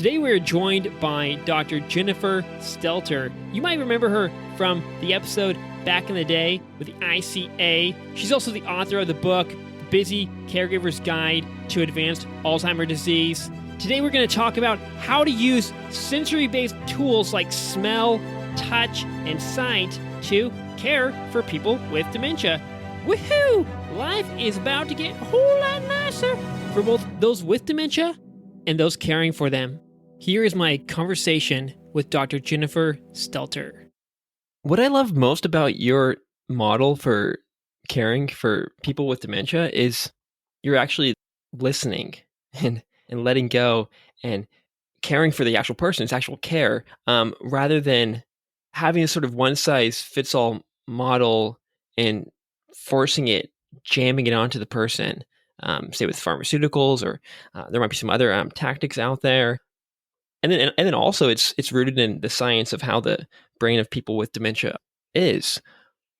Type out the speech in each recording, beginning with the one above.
Today we're joined by Dr. Jennifer Stelter. You might remember her from the episode back in the day with the ICA. She's also the author of the book, The Busy Caregiver's Guide to Advanced Alzheimer's Disease. Today we're going to talk about how to use sensory-based tools like smell, touch, and sight to care for people with dementia. Woohoo! Life is about to get a whole lot nicer for both those with dementia and those caring for them. Here is my conversation with Dr. Jennifer Stelter. What I love most about your model for caring for people with dementia is you're actually listening and letting go and caring for the actual person, it's actual care, rather than having a sort of one-size-fits-all model and forcing it, jamming it onto the person, say with pharmaceuticals, or there might be some other tactics out there. And then also it's rooted in the science of how the brain of people with dementia is.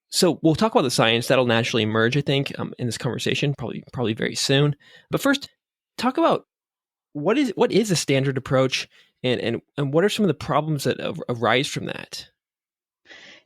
So we'll talk about the science that'll naturally emerge, I think, in this conversation, probably very soon. But first, talk about what is a standard approach, and what are some of the problems that arise from that?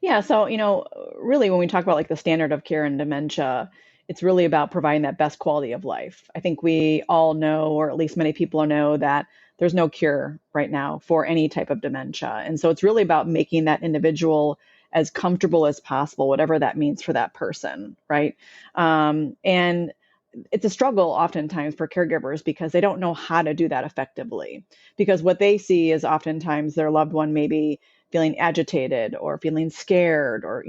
Yeah, so really when we talk about like the standard of care in dementia, it's really about providing that best quality of life. I think we all know, or at least many people know, that there's no cure right now for any type of dementia. And so it's really about making that individual as comfortable as possible, whatever that means for that person, right? And it's a struggle oftentimes for caregivers because they don't know how to do that effectively. Because what they see is oftentimes their loved one maybe feeling agitated or feeling scared, or,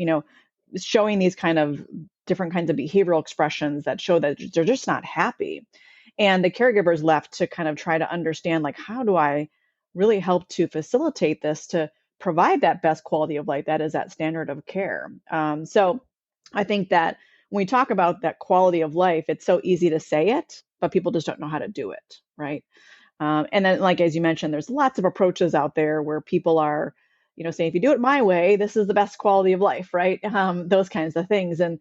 showing these kind of different kinds of behavioral expressions that show that they're just not happy. And the caregiver is left to kind of try to understand, like, how do I really help to facilitate this to provide that best quality of life that is that standard of care. So I think that when we talk about that quality of life, it's so easy to say it, but people just don't know how to do it, right? And then, like, as you mentioned, there's lots of approaches out there where people are, saying, if you do it my way, this is the best quality of life, right? Those kinds of things. And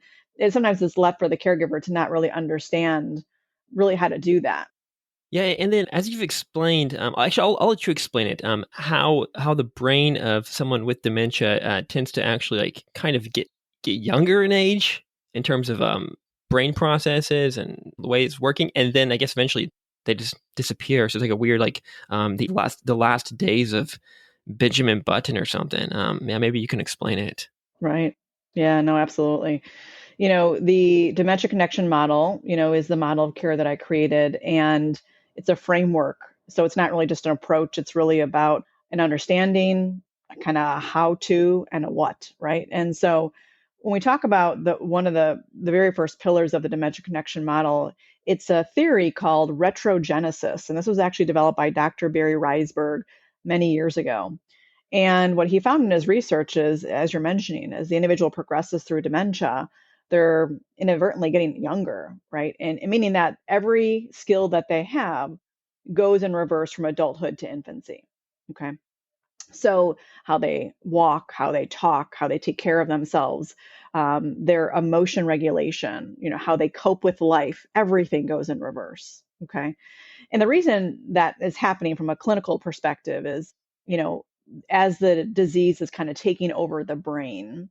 sometimes it's left for the caregiver to not really understand really how to do that. Yeah, and then as you've explained, actually, I'll let you explain it. How the brain of someone with dementia tends to actually like kind of get younger in age in terms of brain processes and the way it's working, and then I guess eventually they just disappear. So it's like a weird the last days of Benjamin Button or something. Yeah, maybe you can explain it. Right. Yeah, no, absolutely. The dementia connection model, is the model of care that I created, and it's a framework. So it's not really just an approach. It's really about an understanding, kind of how to and a what, right? And so when we talk about one of the very first pillars of the dementia connection model, it's a theory called retrogenesis. And this was actually developed by Dr. Barry Reisberg many years ago. And what he found in his research is, as you're mentioning, as the individual progresses through dementia, they're inadvertently getting younger, right? And meaning that every skill that they have goes in reverse from adulthood to infancy. Okay. So how they walk, how they talk, how they take care of themselves, their emotion regulation, how they cope with life, everything goes in reverse. Okay. And the reason that is happening from a clinical perspective is, as the disease is kind of taking over the brain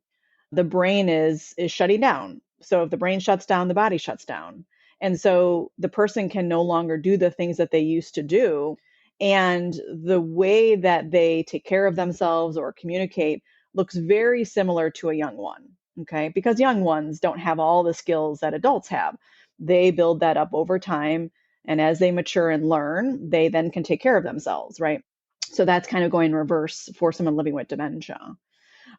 is shutting down. So if the brain shuts down, the body shuts down. And so the person can no longer do the things that they used to do. And the way that they take care of themselves or communicate looks very similar to a young one. Okay. Because young ones don't have all the skills that adults have. They build that up over time. And as they mature and learn, they then can take care of themselves. Right. So that's kind of going in reverse for someone living with dementia.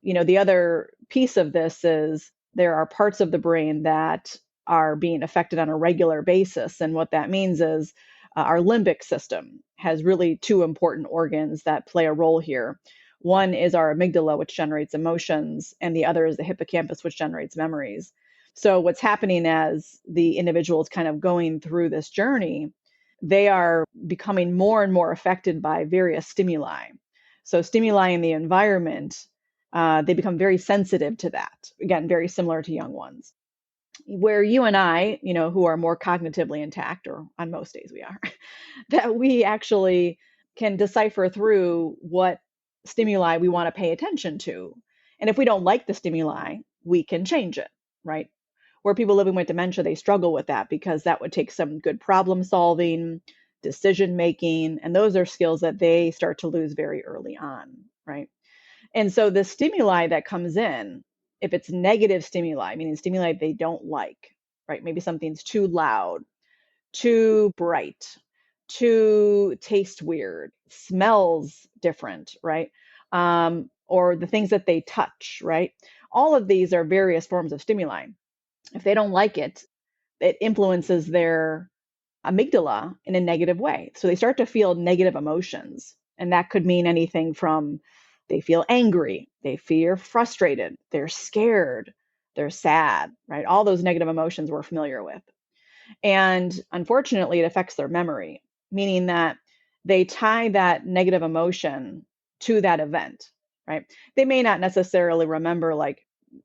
The other piece of this is there are parts of the brain that are being affected on a regular basis. And what that means is our limbic system has really two important organs that play a role here. One is our amygdala, which generates emotions, and the other is the hippocampus, which generates memories. So what's happening as the individual is kind of going through this journey, they are becoming more and more affected by various stimuli. So stimuli in the environment, they become very sensitive to that. Again, very similar to young ones. Where you and I, who are more cognitively intact, or on most days we are, that we actually can decipher through what stimuli we want to pay attention to. And if we don't like the stimuli, we can change it, right? Where people living with dementia, they struggle with that because that would take some good problem solving, decision making, and those are skills that they start to lose very early on, right? And so the stimuli that comes in, if it's negative stimuli, meaning stimuli they don't like, right? Maybe something's too loud, too bright, too taste weird, smells different, right? Or the things that they touch, right? All of these are various forms of stimuli. If they don't like it, it influences their amygdala in a negative way. So they start to feel negative emotions. And that could mean anything from they feel angry, they feel frustrated, they're scared, they're sad, right? All those negative emotions we're familiar with. And unfortunately, it affects their memory, meaning that they tie that negative emotion to that event, right? They may not necessarily remember, like,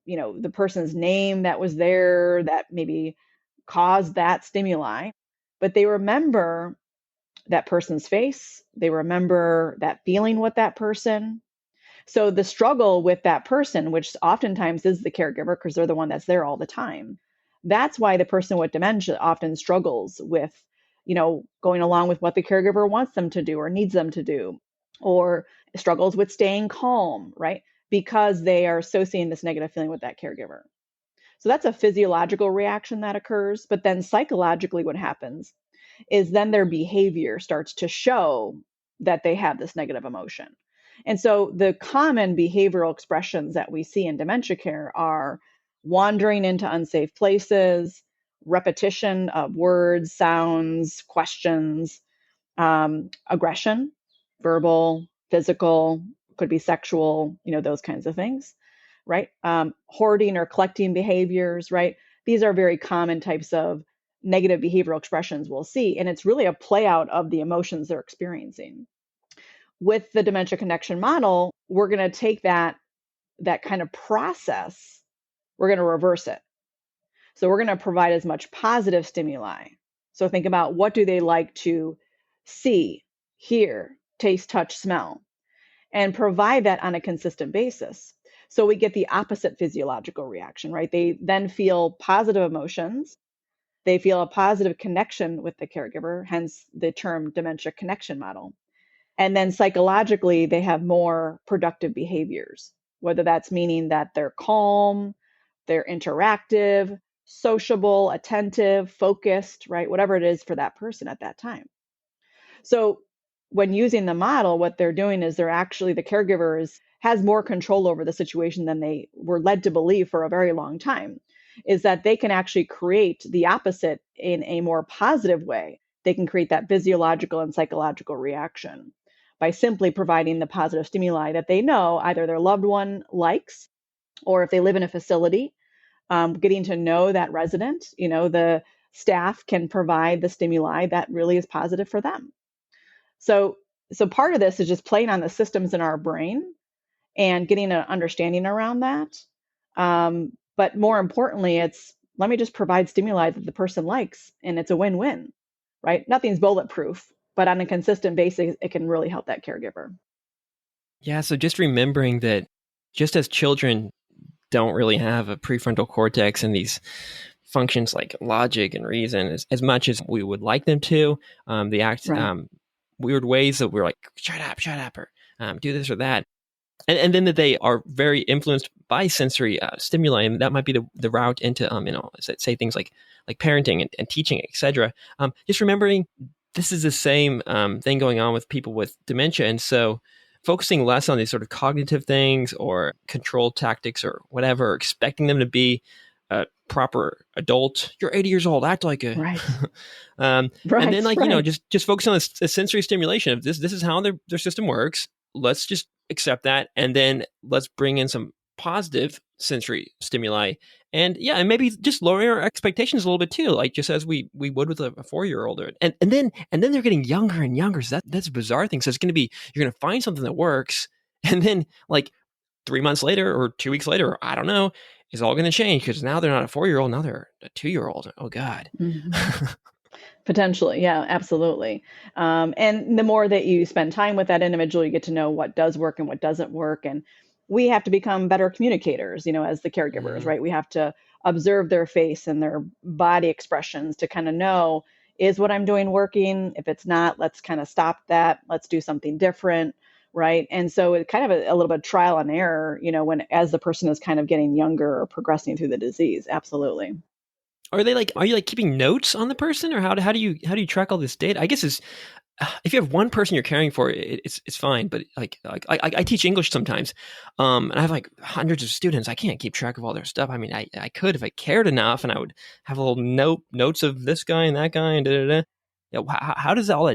the person's name that was there that maybe caused that stimuli, but they remember that person's face. They remember that feeling with that person. So the struggle with that person, which oftentimes is the caregiver because they're the one that's there all the time, that's why the person with dementia often struggles with, going along with what the caregiver wants them to do or needs them to do, or struggles with staying calm, right? Because they are associating this negative feeling with that caregiver. So that's a physiological reaction that occurs. But then psychologically, what happens is then their behavior starts to show that they have this negative emotion. And so the common behavioral expressions that we see in dementia care are wandering into unsafe places, repetition of words, sounds, questions, aggression, verbal, physical, could be sexual, those kinds of things, right? Hoarding or collecting behaviors, right? These are very common types of negative behavioral expressions we'll see. And it's really a play out of the emotions they're experiencing. With the dementia connection model, we're going to take that kind of process, we're going to reverse it. So we're going to provide as much positive stimuli. So think about, what do they like to see, hear, taste, touch, smell, and provide that on a consistent basis. So we get the opposite physiological reaction, right? They then feel positive emotions. They feel a positive connection with the caregiver, hence the term dementia connection model. And then psychologically, they have more productive behaviors, whether that's meaning that they're calm, they're interactive, sociable, attentive, focused, right? Whatever it is for that person at that time. So when using the model, what they're doing is the caregiver has more control over the situation than they were led to believe for a very long time, is that they can actually create the opposite in a more positive way. They can create that physiological and psychological reaction by simply providing the positive stimuli that they know either their loved one likes, or if they live in a facility, getting to know that resident, the staff can provide the stimuli that really is positive for them. So part of this is just playing on the systems in our brain and getting an understanding around that. But more importantly, it's, let me just provide stimuli that the person likes, and it's a win-win, right? Nothing's bulletproof, but on a consistent basis, it can really help that caregiver. Yeah, so just remembering that just as children don't really have a prefrontal cortex and these functions like logic and reason as much as we would like them to, they act Right. weird ways that we're like, shut up, or do this or that. And then that they are very influenced by sensory stimuli, and that might be the route into say things like parenting and teaching, etc. Just remembering this is the same thing going on with people with dementia, and so focusing less on these sort of cognitive things or control tactics or whatever, expecting them to be a proper adult. You're 80 years old, act like a Right. and Right. then Right. just focus on the sensory stimulation of this is how their system works. Let's just accept that, and then let's bring in some positive sensory stimuli, and maybe just lowering our expectations a little bit too, like just as we would with a 4-year-old, and then they're getting younger and younger. So that's a bizarre thing. So it's going to be, you're going to find something that works, and then like 3 months later or 2 weeks later, I don't know, it's all going to change because now they're not a 4-year-old, now they're a 2-year-old. Oh God. Mm-hmm. Potentially, yeah, absolutely. And the more that you spend time with that individual, you get to know what does work and what doesn't work. And we have to become better communicators, as the caregivers, Hmm. right? We have to observe their face and their body expressions to kind of know, is what I'm doing working? If it's not, let's kind of stop that. Let's do something different, right? And so it's kind of a little bit of trial and error, when as the person is kind of getting younger or progressing through the disease. Absolutely. Are you like keeping notes on the person, or how do you track all this data? I guess it's if you have one person you're caring for, it's fine. But I teach English sometimes, and I have like hundreds of students. I can't keep track of all their stuff. I mean, I could if I cared enough, and I would have a little notes of this guy and that guy and da da da. Yeah, how does all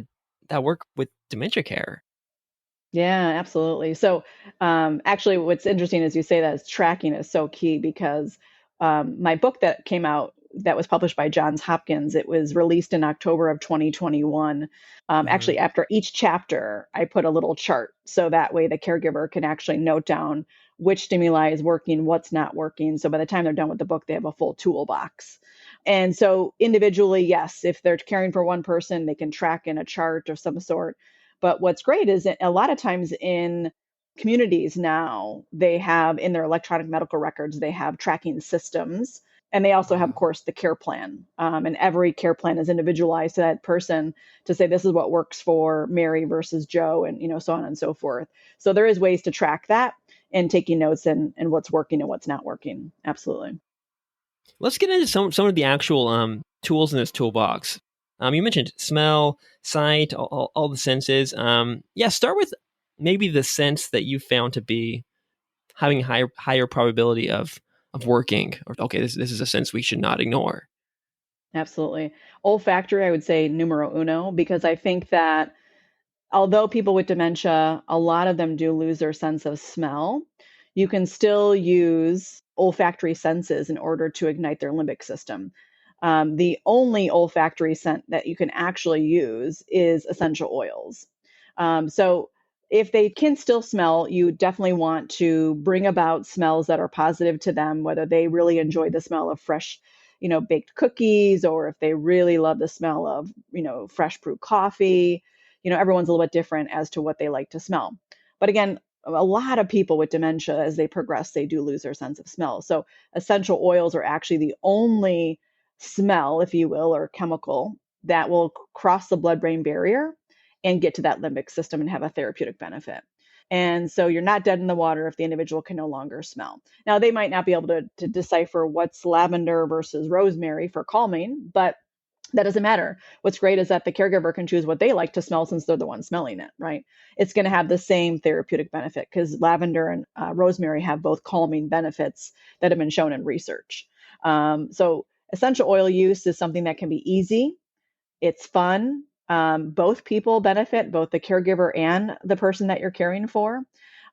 that work with dementia care? Yeah, absolutely. So, actually, what's interesting is you say that is tracking is so key because my book that came out that was published by Johns Hopkins, it was released in October of 2021. Hmm. Actually, after each chapter, I put a little chart so that way the caregiver can actually note down which stimuli is working, what's not working. So by the time they're done with the book, they have a full toolbox. And so individually, yes, if they're caring for one person, they can track in a chart of some sort, but what's great is that a lot of times in communities now, they have in their electronic medical records, they have tracking systems. And they also have, of course, the care plan. And every care plan is individualized to that person to say this is what works for Mary versus Joe, and so on and so forth. So there is ways to track that and taking notes and what's working and what's not working. Absolutely. Let's get into some of the actual tools in this toolbox. You mentioned smell, sight, all the senses. Yeah, start with maybe the sense that you found to be having higher probability of working. Or okay, this is a sense we should not ignore. Absolutely. Olfactory, I would say numero uno, because I think that although people with dementia, a lot of them do lose their sense of smell, you can still use olfactory senses in order to ignite their limbic system. The only olfactory scent that you can actually use is essential oils. So if they can still smell, you definitely want to bring about smells that are positive to them, whether they really enjoy the smell of fresh, baked cookies, or if they really love the smell of, fresh brewed coffee. Everyone's a little bit different as to what they like to smell. But again, a lot of people with dementia, as they progress, they do lose their sense of smell. So essential oils are actually the only smell, if you will, or chemical that will cross the blood brain barrier and get to that limbic system and have a therapeutic benefit. And so you're not dead in the water if the individual can no longer smell. Now, they might not be able to decipher what's lavender versus rosemary for calming, but that doesn't matter. What's great is that the caregiver can choose what they like to smell since they're the one smelling it, right? It's going to have the same therapeutic benefit because lavender and rosemary have both calming benefits that have been shown in research. So, essential oil use is something that can be easy, it's fun. Both people benefit, both the caregiver and the person that you're caring for.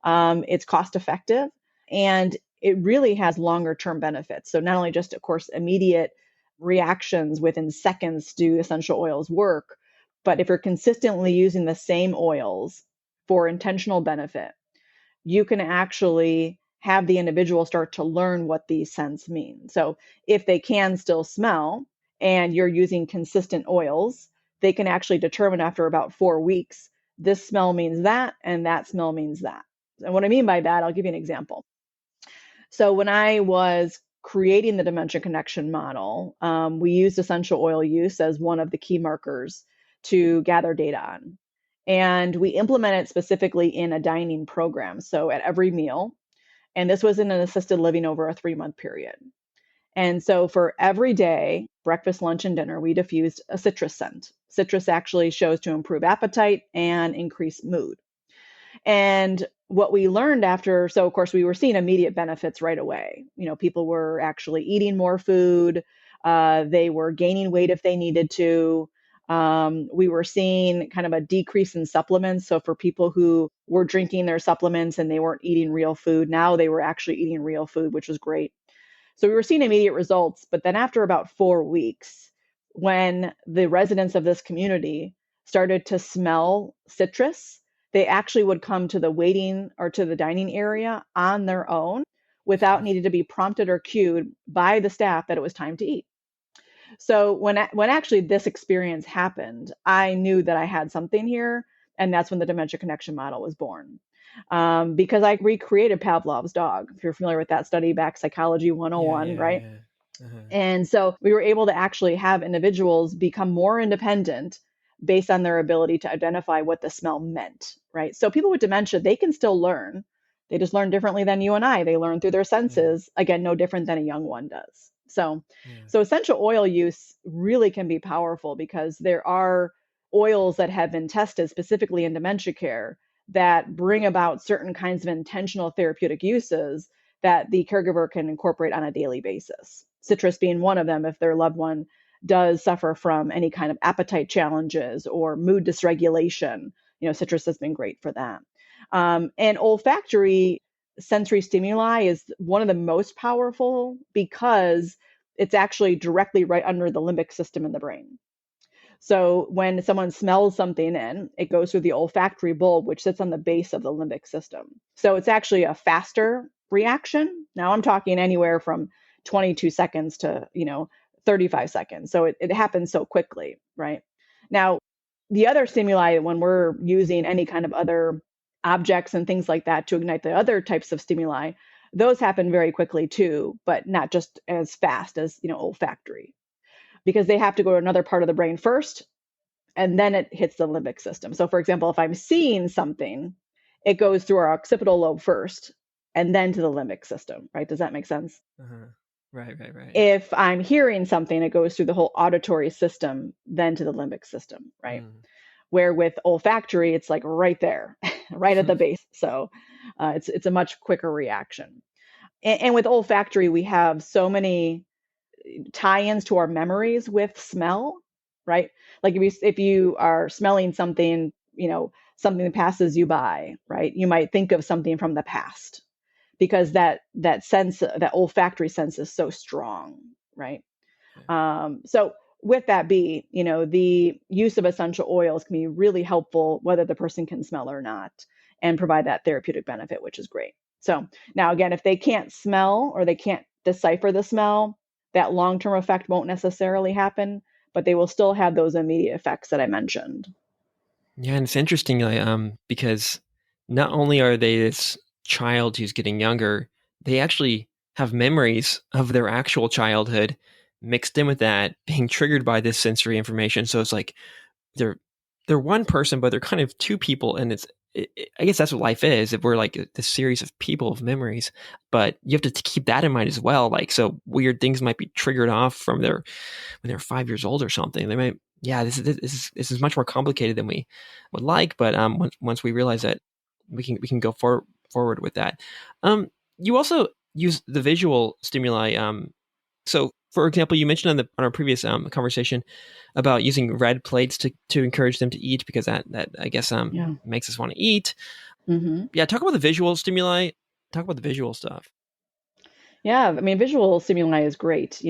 It's cost effective and it really has longer term benefits. So, not only just, of course, immediate reactions within seconds do essential oils work, but if you're consistently using the same oils for intentional benefit, you can actually have the individual start to learn what these scents mean. So if they can still smell and you're using consistent oils, they can actually determine after about 4 weeks, this smell means that, and that smell means that. And what I mean by that, I'll give you an example. So when I was creating the dementia connection model, we used essential oil use as one of the key markers to gather data on. And we implemented specifically in a dining program. So at every meal, and this was in an assisted living over a 3 month period. And so for every day, breakfast, lunch, and dinner, we diffused a citrus scent. Citrus actually shows to improve appetite and increase mood. And what we learned after, so of course, we were seeing immediate benefits right away. People were actually eating more food, they were gaining weight if they needed to. We were seeing kind of a decrease in supplements. So for people who were drinking their supplements and they weren't eating real food, now they were actually eating real food, which was great. So we were seeing immediate results. But then after about 4 weeks, when the residents of this community started to smell citrus, they actually would come to the waiting or to the dining area on their own without needing to be prompted or cued by the staff that it was time to eat. So when actually this experience happened, I knew that I had something here, and that's when the dementia connection model was born. Because I recreated Pavlov's dog. If you're familiar with that study, back psychology Yeah, 101, yeah, right? yeah. Uh-huh. And so we were able to actually have individuals become more independent based on their ability to identify what the smell meant, right? So people with dementia, they can still learn. They just learn differently than you and I. They learn through their Yeah, senses, again, no different than a young one does. So yeah, so essential oil use really can be powerful because there are oils that have been tested specifically in dementia care that bring about certain kinds of intentional therapeutic uses that the caregiver can incorporate on a daily basis. Citrus being one of them if their loved one does suffer from any kind of appetite challenges or mood dysregulation. Citrus has been great for that. And olfactory sensory stimuli is one of the most powerful because it's actually directly right under the limbic system in the brain. So when someone smells something in, it goes through the olfactory bulb, which sits on the base of the limbic system. So it's actually a faster reaction. Now I'm talking anywhere from 22 seconds to, 35 seconds. So it happens so quickly, right? Now, the other stimuli, when we're using any kind of other objects and things like that to ignite the other types of stimuli, those happen very quickly too, but not just as fast as, olfactory because they have to go to another part of the brain first and then it hits the limbic system. So, for example, if I'm seeing something, it goes through our occipital lobe first and then to the limbic system, right? Does that make sense? uh-huh. Right, right, right. If I'm hearing something, it goes through the whole auditory system, then to the limbic system, right? Mm. Where with olfactory, it's like right there, right at the base. So it's a much quicker reaction. And with olfactory, we have so many tie-ins to our memories with smell, right? Like if you are smelling something, something that passes you by, right? You might think of something from the past because that sense, that olfactory sense is so strong, right? Okay. So with that be, the use of essential oils can be really helpful whether the person can smell or not and provide that therapeutic benefit, which is great. So now again, if they can't smell or they can't decipher the smell, that long-term effect won't necessarily happen, but they will still have those immediate effects that I mentioned. Yeah, and it's interesting, like, because not only are they this child who's getting younger, they actually have memories of their actual childhood mixed in with that, being triggered by this sensory information. So it's like they're they're one person, but they're kind of two people, and I guess that's what life is. If we're like this series of people of memories, but you have to keep that in mind as well. Like, so weird things might be triggered off from their when they're 5 years old or something. They might, yeah, this is much more complicated than we would like. But once we realize that, we can go forward with that. You also use the visual stimuli. So, for example, you mentioned on our previous conversation about using red plates to encourage them to eat because that I guess Yeah. makes us want to eat. Hmm. Yeah, talk about the visual stimuli. Talk about the visual stuff. Yeah, I mean, visual stimuli is great.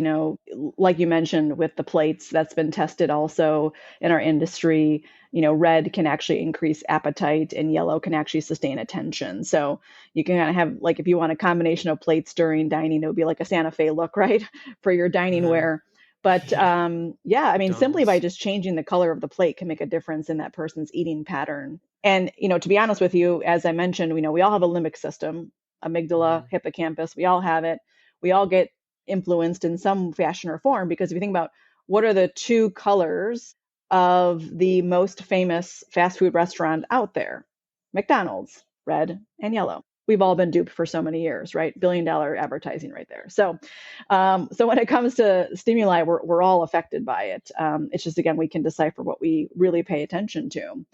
Like you mentioned with the plates, that's been tested also in our industry. Red can actually increase appetite and yellow can actually sustain attention. So you can kind of have, like, if you want a combination of plates during dining, it would be like a Santa Fe look, right? For your dining Uh-huh. ware. But Yeah, yeah, I mean, simply by McDonald's. just changing the color of the plate can make a difference in that person's eating pattern. And, to be honest with you, as I mentioned, we all have a limbic system, amygdala, Hmm. hippocampus, we all have it. We all get influenced in some fashion or form because if you think about what are the two colors of the most famous fast food restaurant out there, McDonald's, red and yellow. We've all been duped for so many years, right? $1 billion advertising right there. So when it comes to stimuli, we're all affected by it. It's just, again, we can decipher what we really pay attention to.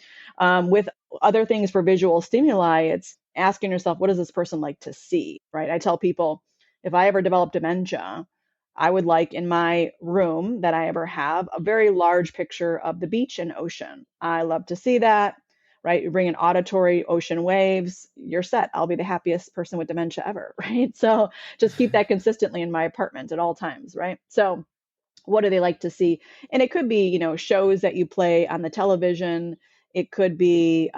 With other things for visual stimuli, it's asking yourself, what does this person like to see, right? I tell people, if I ever develop dementia, I would like in my room that I ever have a very large picture of the beach and ocean. I love to see that, right? You bring in auditory ocean waves, you're set. I'll be the happiest person with dementia ever, right? So just keep that consistently in my apartment at all times, right? So what do they like to see? And it could be, shows that you play on the television. It could be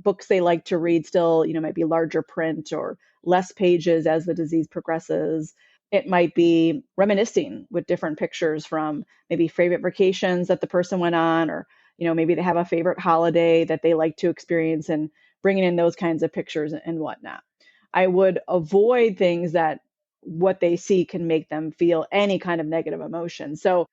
books they like to read still, might be larger print or less pages as the disease progresses. It might be reminiscing with different pictures from maybe favorite vacations that the person went on, or, maybe they have a favorite holiday that they like to experience, and bringing in those kinds of pictures and whatnot. I would avoid things that what they see can make them feel any kind of negative emotion. So,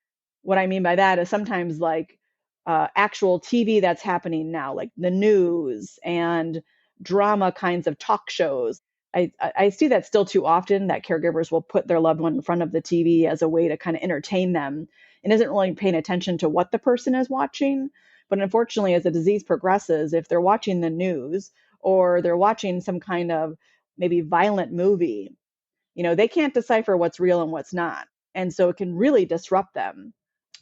what I mean by that is sometimes like actual TV that's happening now, like the news and drama kinds of talk shows. I see that still too often, that caregivers will put their loved one in front of the TV as a way to kind of entertain them and isn't really paying attention to what the person is watching. But unfortunately, as the disease progresses, if they're watching the news or they're watching some kind of maybe violent movie, they can't decipher what's real and what's not. And so it can really disrupt them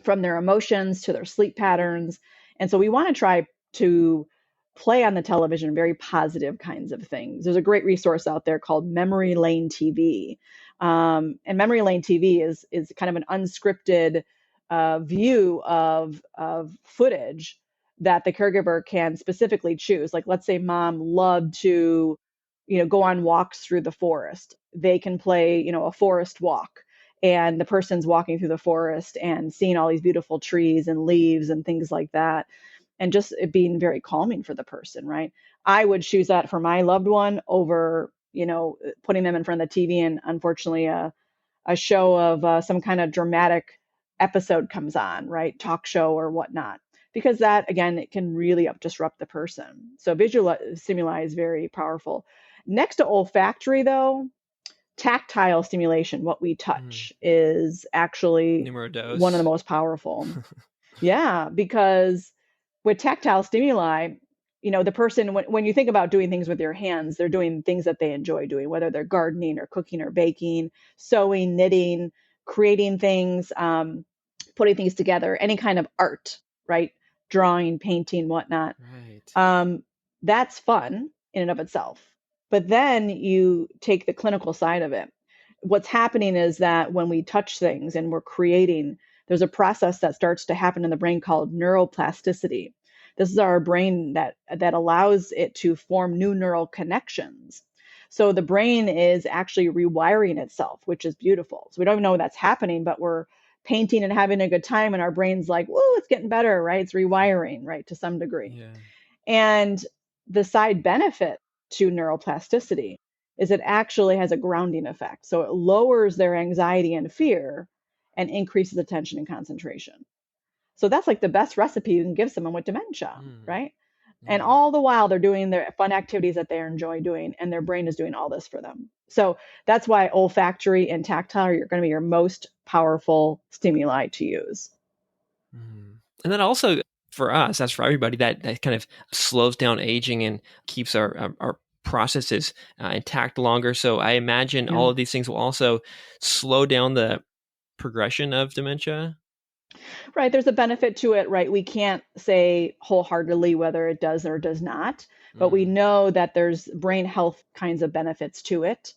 from their emotions to their sleep patterns. And so we want to try to play on the television very positive kinds of things. There's a great resource out there called Memory Lane TV. And Memory Lane TV is kind of an unscripted view of footage that the caregiver can specifically choose. Like, let's say mom loved to, go on walks through the forest. They can play, a forest walk, and the person's walking through the forest and seeing all these beautiful trees and leaves and things like that, and just it being very calming for the person, right? I would choose that for my loved one over, putting them in front of the TV and unfortunately a show of some kind of dramatic episode comes on, right? Talk show or whatnot. Because that, again, it can really disrupt the person. So visual stimuli is very powerful. Next to olfactory, though, tactile stimulation, what we touch, is actually Numero one of the dos. most powerful. Yeah, because with tactile stimuli, the person, when you think about doing things with your hands, they're doing things that they enjoy doing, whether they're gardening or cooking or baking, sewing, knitting, creating things, putting things together, any kind of art, right? Drawing, painting, whatnot. Right. That's fun in and of itself. But then you take the clinical side of it. What's happening is that when we touch things and we're creating, there's a process that starts to happen in the brain called neuroplasticity. This is our brain that allows it to form new neural connections. So the brain is actually rewiring itself, which is beautiful. So we don't even know that's happening, but we're painting and having a good time, and our brain's like, whoa, it's getting better, right? It's rewiring, right, to some degree. Yeah. And the side benefit to neuroplasticity is it actually has a grounding effect. So it lowers their anxiety and fear and increases attention and concentration. So that's like the best recipe you can give someone with dementia, right? And Yeah. all the while they're doing their fun activities that they enjoy doing, and their brain is doing all this for them. So that's why olfactory and tactile are going to be your most powerful stimuli to use. And then also for us, that's for everybody, that kind of slows down aging and keeps our processes intact longer. So I imagine Yeah. all of these things will also slow down the progression of dementia. Right. There's a benefit to it, right? We can't say wholeheartedly whether it does or does not, but we know that there's brain health kinds of benefits to it.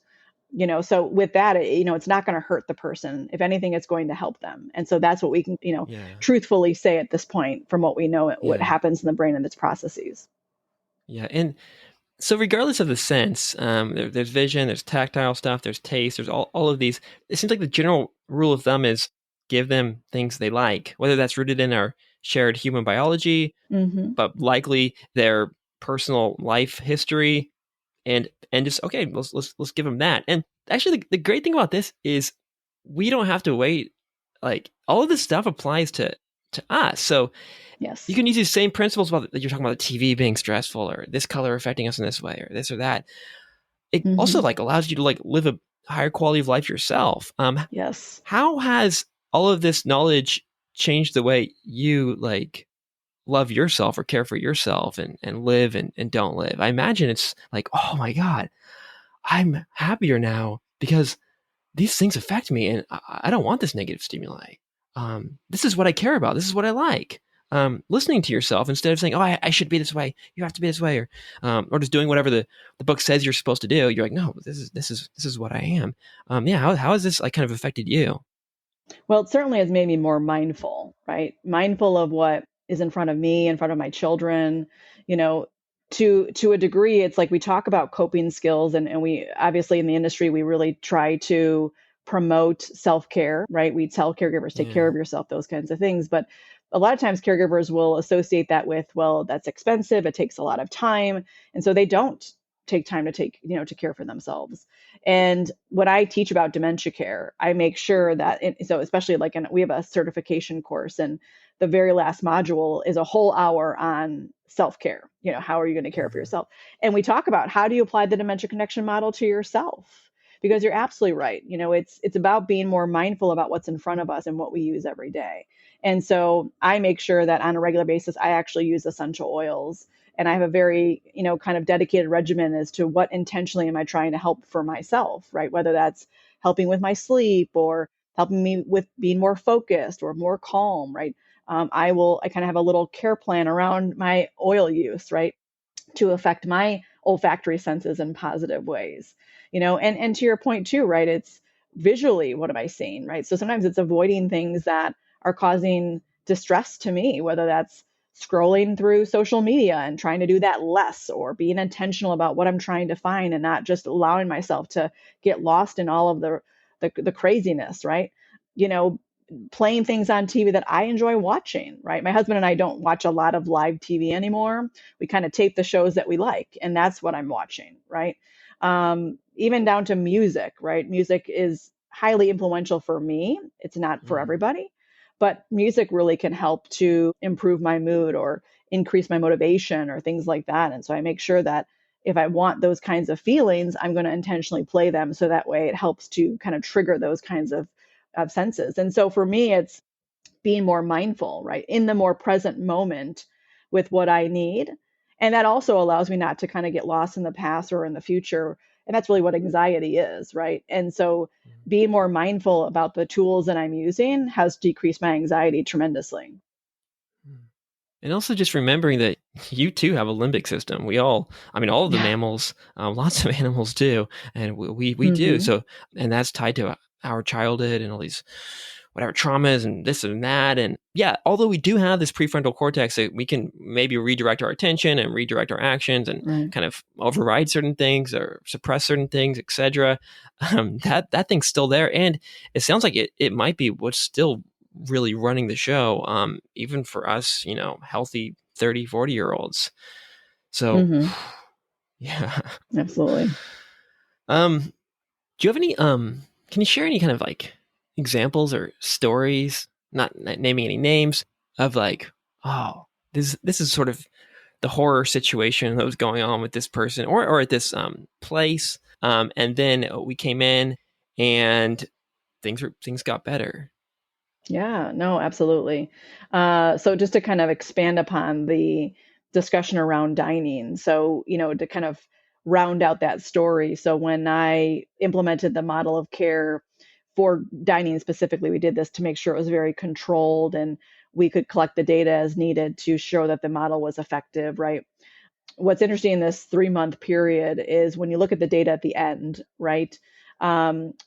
So with that, it's not going to hurt the person. If anything, it's going to help them. And so that's what we can, Yeah. truthfully say at this point from what we know, what Yeah. happens in the brain and its processes. Yeah. And so regardless of the sense, there's vision, there's tactile stuff, there's taste, there's all of these. It seems like the general rule of thumb is give them things they like, whether that's rooted in our shared human biology, Mm-hmm. but likely their personal life history, and just okay, let's give them that. And actually, the great thing about this is we don't have to wait. Like all of this stuff applies to us. So Yes. you can use these same principles about that you're talking about the TV being stressful or this color affecting us in this way or this or that. It also Mm-hmm. like allows you to like live a higher quality of life yourself. Yes. How has all of this knowledge changed the way you like love yourself or care for yourself and live and don't live? I imagine it's like, oh my God, I'm happier now because these things affect me and I don't want this negative stimuli. This is what I care about. This is what I like. Listening to yourself instead of saying, oh, I should be this way. You have to be this way. Or just doing whatever the book says you're supposed to do. You're like, no, this is what I am. Yeah. How has this like kind of affected you? Well, it certainly has made me more mindful, right? Mindful of what is in front of me, in front of my children. You know, to a degree, it's like we talk about coping skills, and we obviously in the industry we really try to promote self-care, right? We tell caregivers, take care Yeah. of yourself, those kinds of things. But a lot of times caregivers will associate that with, well, that's expensive. It takes a lot of time. And so they don't take time to to care for themselves. And when I teach about dementia care, I make sure that, so especially we have a certification course, and the very last module is a whole hour on self-care. How are you going to care for Mhm. yourself? And we talk about, how do you apply the dementia connection model to yourself? Because you're absolutely right. It's about being more mindful about what's in front of us and what we use every day. And so I make sure that on a regular basis, I actually use essential oils. And I have a very, kind of dedicated regimen as to what intentionally am I trying to help for myself, right? Whether that's helping with my sleep or helping me with being more focused or more calm, right? I kind of have a little care plan around my oil use, right? To affect my olfactory senses in positive ways. And to your point too, right? It's visually, what am I seeing, right? So sometimes it's avoiding things that are causing distress to me, whether that's scrolling through social media and trying to do that less, or being intentional about what I'm trying to find and not just allowing myself to get lost in all of the craziness, right? you know Playing things on TV that I enjoy watching, right? My husband and I don't watch a lot of live TV anymore. We kind of tape the shows that we like, and that's what I'm watching, right? Even down to music, right? Music is highly influential for me. It's not for Mhm. everybody, but music really can help to improve my mood or increase my motivation or things like that. And so I make sure that if I want those kinds of feelings, I'm going to intentionally play them, so that way it helps to kind of trigger those kinds of senses. And so for me, it's being more mindful, right? In the more present moment with what I need. And that also allows me not to kind of get lost in the past or in the future. And that's really what anxiety is, right? And so being more mindful about the tools that I'm using has decreased my anxiety tremendously. Mhm. And also just remembering that you too have a limbic system. We all, I mean, all of the Yeah. mammals, lots of animals do, and we do. Hmm. So, and that's tied to our childhood and all these whatever traumas and this and that. And yeah, although we do have this prefrontal cortex that we can maybe redirect our attention and redirect our actions and Right. kind of override certain things or suppress certain things, etc. That thing's still there, and it sounds like it might be what's still really running the show, even for us, healthy 30, 40-year olds. So, Hmm. yeah. Absolutely. Um, do you have any, can you share any kind of like examples or stories, not naming any names, of like, oh, this is sort of the horror situation that was going on with this person or at this place. And then we came in and things got better. Yeah, no, absolutely. So just to kind of expand upon the discussion around dining, so to kind of round out that story. So when I implemented the model of care for dining specifically, we did this to make sure it was very controlled and we could collect the data as needed to show that the model was effective, right? What's interesting in this 3-month period is when you look at the data at the end, right?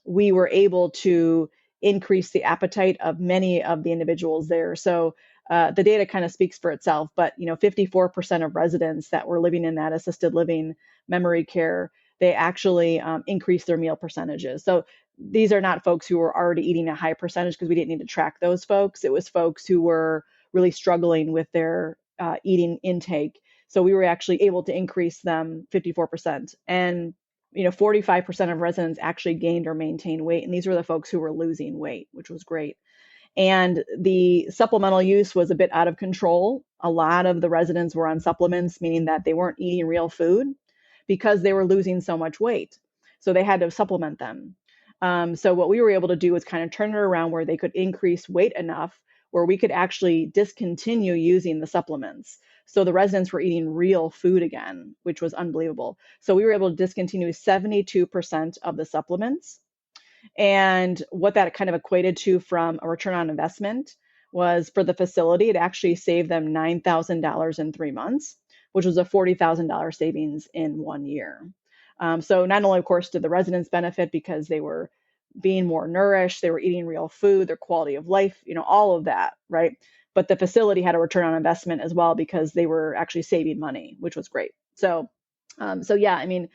We were able to increase the appetite of many of the individuals there. So the data kind of speaks for itself, but 54% of residents that were living in that assisted living memory care, they actually increased their meal percentages. So these are not folks who were already eating a high percentage, because we didn't need to track those folks. It was folks who were really struggling with their eating intake, so we were actually able to increase them 54%. And 45% of residents actually gained or maintained weight. And these were the folks who were losing weight, which was great. And the supplemental use was a bit out of control. A lot of the residents were on supplements, meaning that they weren't eating real food because they were losing so much weight. So they had to supplement them. So what we were able to do was kind of turn it around where they could increase weight enough where we could actually discontinue using the supplements. So the residents were eating real food again, which was unbelievable. So we were able to discontinue 72% of the supplements. And what that kind of equated to from a return on investment was, for the facility, it actually saved them $9,000 in 3 months, which was a $40,000 savings in 1 year. So not only, of course, did the residents benefit because they were being more nourished, they were eating real food, their quality of life, all of that, right? But the facility had a return on investment as well because they were actually saving money, which was great. So yeah, I mean,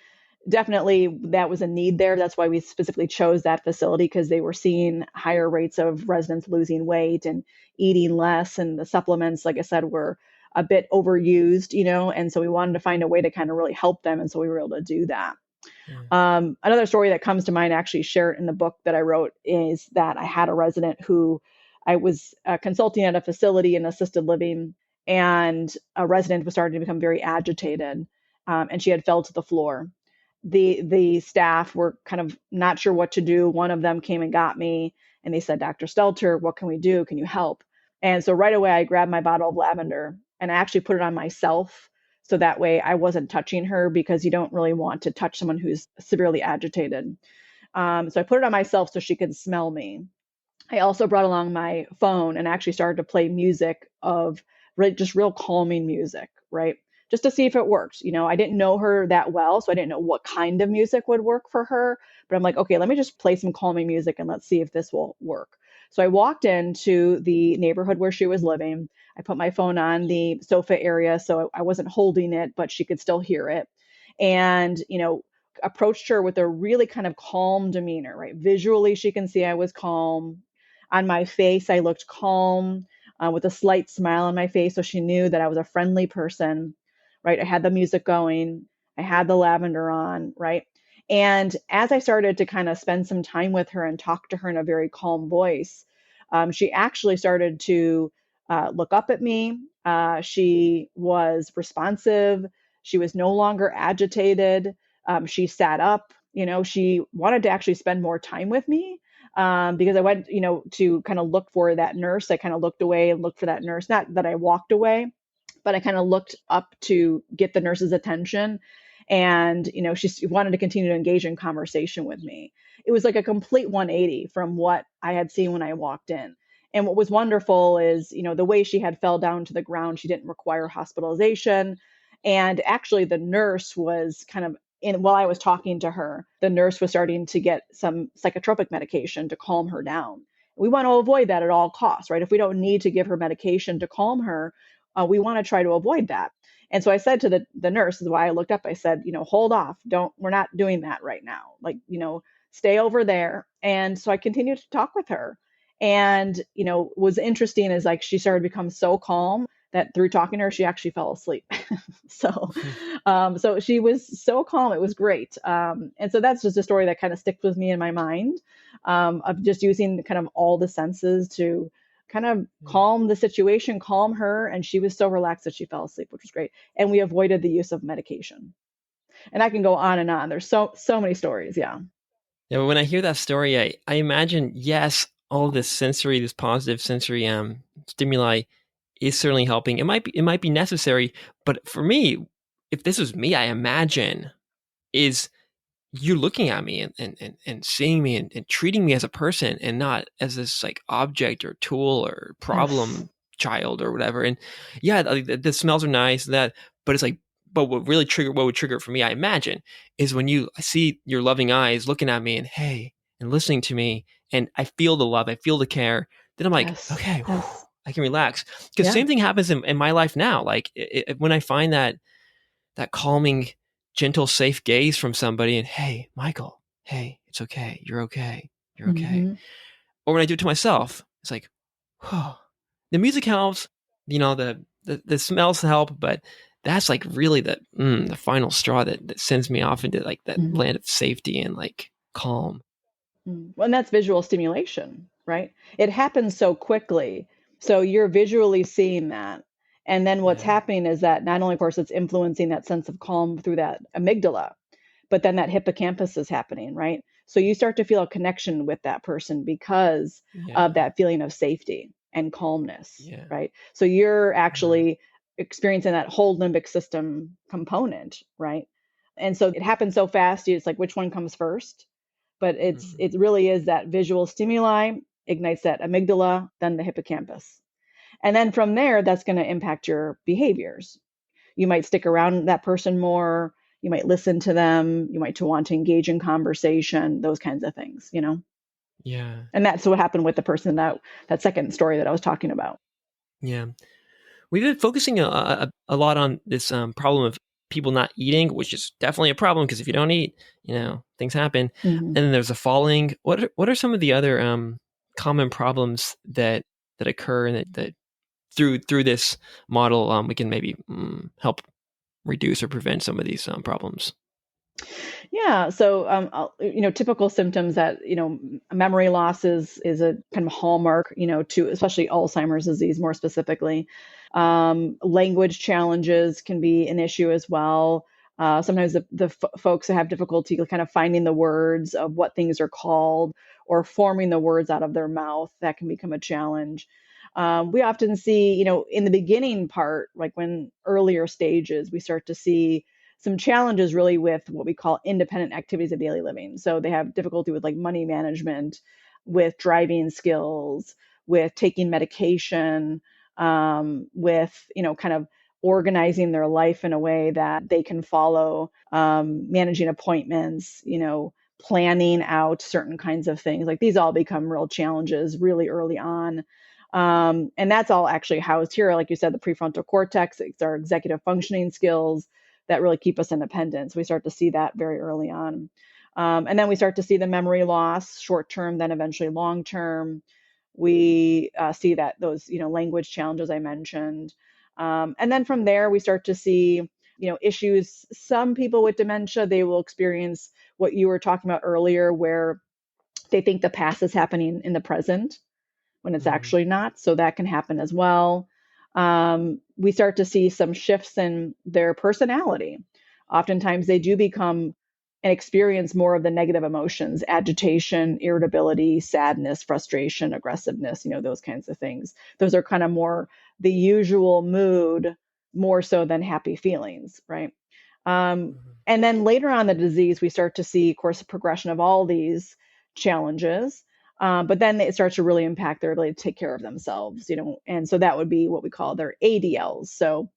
definitely that was a need there. That's why we specifically chose that facility, because they were seeing higher rates of residents losing weight and eating less. And the supplements, like I said, were a bit overused, and so we wanted to find a way to kind of really help them. And so we were able to do that. Yeah. Another story that comes to mind, I actually share it in the book that I wrote, is that I had a resident who I was consulting at a facility in assisted living, and a resident was starting to become very agitated, and she had fell to the floor. The staff were kind of not sure what to do. One of them came and got me, and they said, "Dr. Stelter, what can we do? Can you help?" And so right away, I grabbed my bottle of lavender and I actually put it on myself, so that way I wasn't touching her, because you don't really want to touch someone who's severely agitated. So I put it on myself so she could smell me. I also brought along my phone and actually started to play music of just real calming music, right? Just to see if it worked. I didn't know her that well, so I didn't know what kind of music would work for her. But I'm like, okay, let me just play some calming music and let's see if this will work. So I walked into the neighborhood where she was living. I put my phone on the sofa area so I wasn't holding it, but she could still hear it. And, approached her with a really kind of calm demeanor, right? Visually, she can see I was calm. On my face, I looked calm, with a slight smile on my face, so she knew that I was a friendly person, right? I had the music going, I had the lavender on, right? And as I started to kind of spend some time with her and talk to her in a very calm voice, she actually started to look up at me. She was responsive. She was no longer agitated. She sat up. She wanted to actually spend more time with me, because I went, to kind of look for that nurse. I kind of looked away and looked for that nurse. Not that I walked away, but I kind of looked up to get the nurse's attention. And, she wanted to continue to engage in conversation with me. It was like a complete 180 from what I had seen when I walked in. And what was wonderful is, the way she had fell down to the ground, she didn't require hospitalization. And actually, the nurse was kind of while I was talking to her, the nurse was starting to get some psychotropic medication to calm her down. We want to avoid that at all costs, right? If we don't need to give her medication to calm her, we want to try to avoid that. And so I said to the nurse, is why I looked up, I said, hold off. We're not doing that right now. Like, stay over there. And so I continued to talk with her. And, was interesting is like she started to become so calm that through talking to her, she actually fell asleep. so, so she was so calm. It was great. And so that's just a story that kind of sticks with me in my mind, of just using kind of all the senses to kind of calm the situation, calm her. And she was so relaxed that she fell asleep, which was great. And we avoided the use of medication. And I can go on and on. There's so many stories. Yeah. Yeah, but when I hear that story, I imagine, yes, all this sensory, this positive sensory stimuli is certainly helping. It might be necessary, but for me, if this was me, I imagine is you looking at me and seeing me and treating me as a person and not as this like object or tool or Yes. problem child or whatever. And yeah, the smells are nice, but it's like, but what would trigger it for me, I imagine, is when I see your loving eyes looking at me and hey, and listening to me, and I feel the love, I feel the care. Then I'm like, Yes. okay, whew, Yes. I can relax. Because Yeah. same thing happens in my life now. Like when I find that calming, gentle, safe gaze from somebody and, hey, Michael, hey, it's okay. You're okay. You're okay. Hmm. Or when I do it to myself, it's like, oh, the music helps, the smells help, but that's like really the final straw that sends me off into like that Mm. land of safety and like calm. Well, and that's visual stimulation, right? It happens so quickly. So you're visually seeing that. And then what's Yeah. happening is that not only, of course, it's influencing that sense of calm through that amygdala, but then that hippocampus is happening, right? So you start to feel a connection with that person because of Yeah. that feeling of safety and calmness, Yeah. right? So you're Yeah. actually experiencing that whole limbic system component, right? And so it happens so fast, it's like which one comes first? But Mhm. it really is that visual stimuli ignites that amygdala, then the hippocampus. And then from there, that's going to impact your behaviors. You might stick around that person more. You might listen to them. You might want to engage in conversation, those kinds of things. Yeah. And that's what happened with the person that second story that I was talking about. Yeah. We've been focusing a lot on this problem of people not eating, which is definitely a problem because if you don't eat, things happen. And then there's a falling. What are some of the other common problems that occur, and that through this model we can maybe help reduce or prevent some of these problems? Yeah. So, typical symptoms that, memory loss is a kind of hallmark, to especially Alzheimer's disease more specifically. Language challenges can be an issue as well. Sometimes the folks that have difficulty kind of finding the words of what things are called or forming the words out of their mouth, that can become a challenge. We often see, in the beginning part, like when earlier stages, we start to see some challenges really with what we call independent activities of daily living. So they have difficulty with like money management, with driving skills, with taking medication, with, kind of organizing their life in a way that they can follow, managing appointments, planning out certain kinds of things. Like these all become real challenges really early on. And that's all actually housed here. Like you said, the prefrontal cortex, it's our executive functioning skills that really keep us independent. So we start to see that very early on. And then we start to see the memory loss, short term, then eventually long term. We see that those, language challenges I mentioned. And then from there, we start to see, issues. Some people with dementia, they will experience what you were talking about earlier, where they think the past is happening in the present when it's actually not. So that can happen as well. We start to see some shifts in their personality. Oftentimes, they do become and experience more of the negative emotions: agitation, irritability, sadness, frustration, aggressiveness, those kinds of things. Those are kind of more the usual mood, more so than happy feelings, right? And then later on in the disease, we start to see, of course, a progression of all these challenges. But then it starts to really impact their ability to take care of themselves, and so that would be what we call their ADLs. So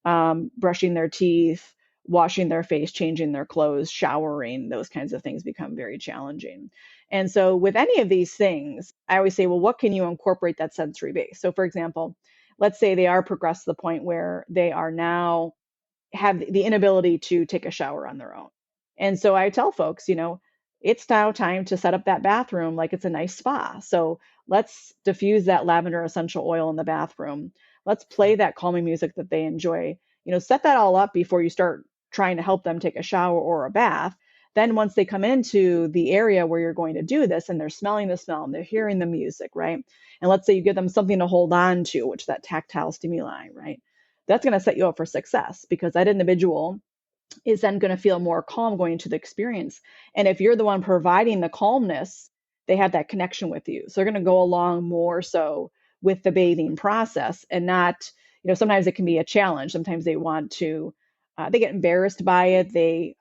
brushing their teeth, washing their face, changing their clothes, showering, those kinds of things become very challenging. And so with any of these things, I always say, well, what can you incorporate that sensory base? So for example, let's say they are progressed to the point where they are now have the inability to take a shower on their own. And so I tell folks, it's now time to set up that bathroom like it's a nice spa. So let's diffuse that lavender essential oil in the bathroom. Let's play that calming music that they enjoy. Set that all up before you start trying to help them take a shower or a bath. Then once they come into the area where you're going to do this and they're smelling the smell and they're hearing the music, right? And let's say you give them something to hold on to, which is that tactile stimuli, right? That's going to set you up for success because that individual is then going to feel more calm going into the experience. And if you're the one providing the calmness, they have that connection with you. So they're going to go along more so with the bathing process and not, sometimes it can be a challenge. Sometimes they want to, they get embarrassed by it. They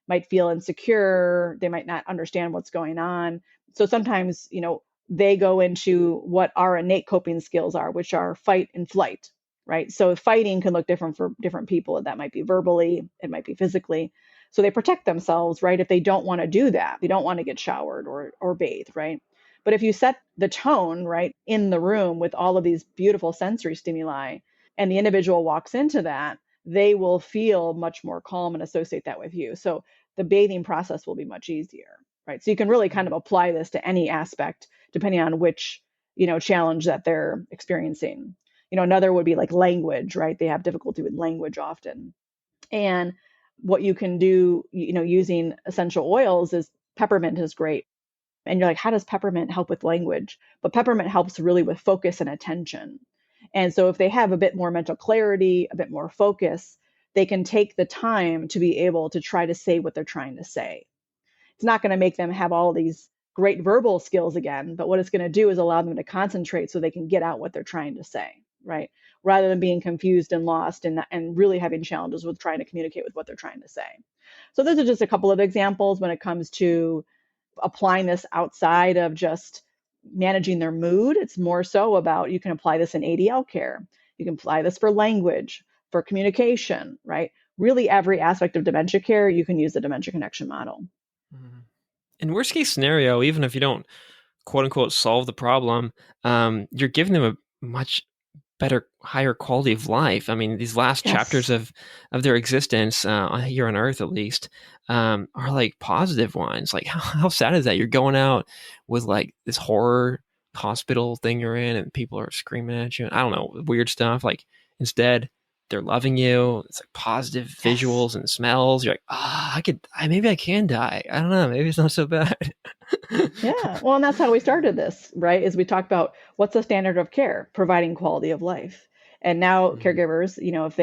might feel insecure. They might not understand what's going on. So sometimes, they go into what our innate coping skills are, which are fight and flight, right? So fighting can look different for different people. That might be verbally, it might be physically. So they protect themselves, right? If they don't want to do that, they don't want to get showered or bathe, right? But if you set the tone, right, in the room with all of these beautiful sensory stimuli, and the individual walks into that, they will feel much more calm and associate that with you. So the bathing process will be much easier, right? So you can really kind of apply this to any aspect depending on which, challenge that they're experiencing. Another would be like language, right? They have difficulty with language often. And what you can do, using essential oils is peppermint is great. And you're like, how does peppermint help with language? But peppermint helps really with focus and attention. And so if they have a bit more mental clarity, a bit more focus, they can take the time to be able to try to say what they're trying to say. It's not going to make them have all these great verbal skills again, but what it's going to do is allow them to concentrate so they can get out what they're trying to say, right? Rather than being confused and lost and really having challenges with trying to communicate with what they're trying to say. So those are just a couple of examples when it comes to applying this outside of just managing their mood. It's more so about, you can apply this in ADL care. You can apply this for language, for communication, right? Really every aspect of dementia care, you can use the dementia connection model. In worst case scenario, even if you don't quote unquote solve the problem, you're giving them a much better, higher quality of life. I mean, these last chapters Yes. of their existence, here on Earth at least, are like positive ones. Like, how sad is that? You're going out with like this horror hospital thing you're in, and people are screaming at you. I don't know, weird stuff. Like, instead, they're loving you. It's like positive Yes. visuals and smells. You're like, maybe I can die. I don't know. Maybe it's not so bad. Yeah. Well, and that's how we started this, right? Is we talked about what's the standard of care, providing quality of life. And now Mhm. caregivers, if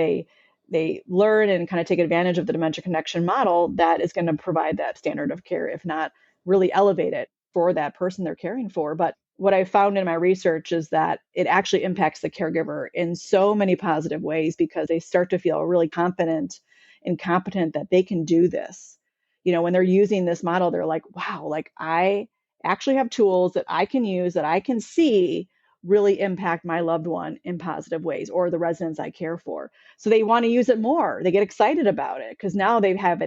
they learn and kind of take advantage of the dementia connection model, that is going to provide that standard of care, if not really elevate it for that person they're caring for. But what I found in my research is that it actually impacts the caregiver in so many positive ways because they start to feel really confident and competent that they can do this. When they're using this model, they're like, wow, like I actually have tools that I can use that I can see really impact my loved one in positive ways or the residents I care for. So they want to use it more. They get excited about it because now they have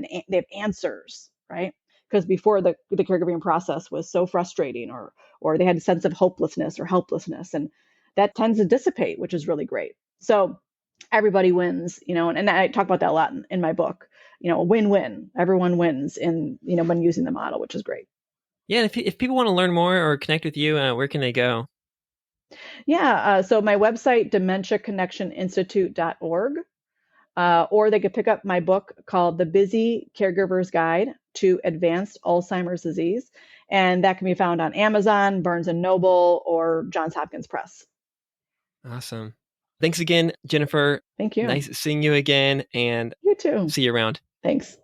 answers, right? Because before the caregiving process was so frustrating or they had a sense of hopelessness or helplessness and that tends to dissipate, which is really great. So everybody wins, and I talk about that a lot in my book. A win-win. Everyone wins when using the model, which is great. Yeah, and if people want to learn more or connect with you, where can they go? Yeah. So my website, dementiaconnectioninstitute.org, or they could pick up my book called The Busy Caregiver's Guide to Advanced Alzheimer's Disease. And that can be found on Amazon, Barnes and Noble, or Johns Hopkins Press. Awesome. Thanks again, Jennifer. Thank you. Nice seeing you again, and You too. see you around. Thanks.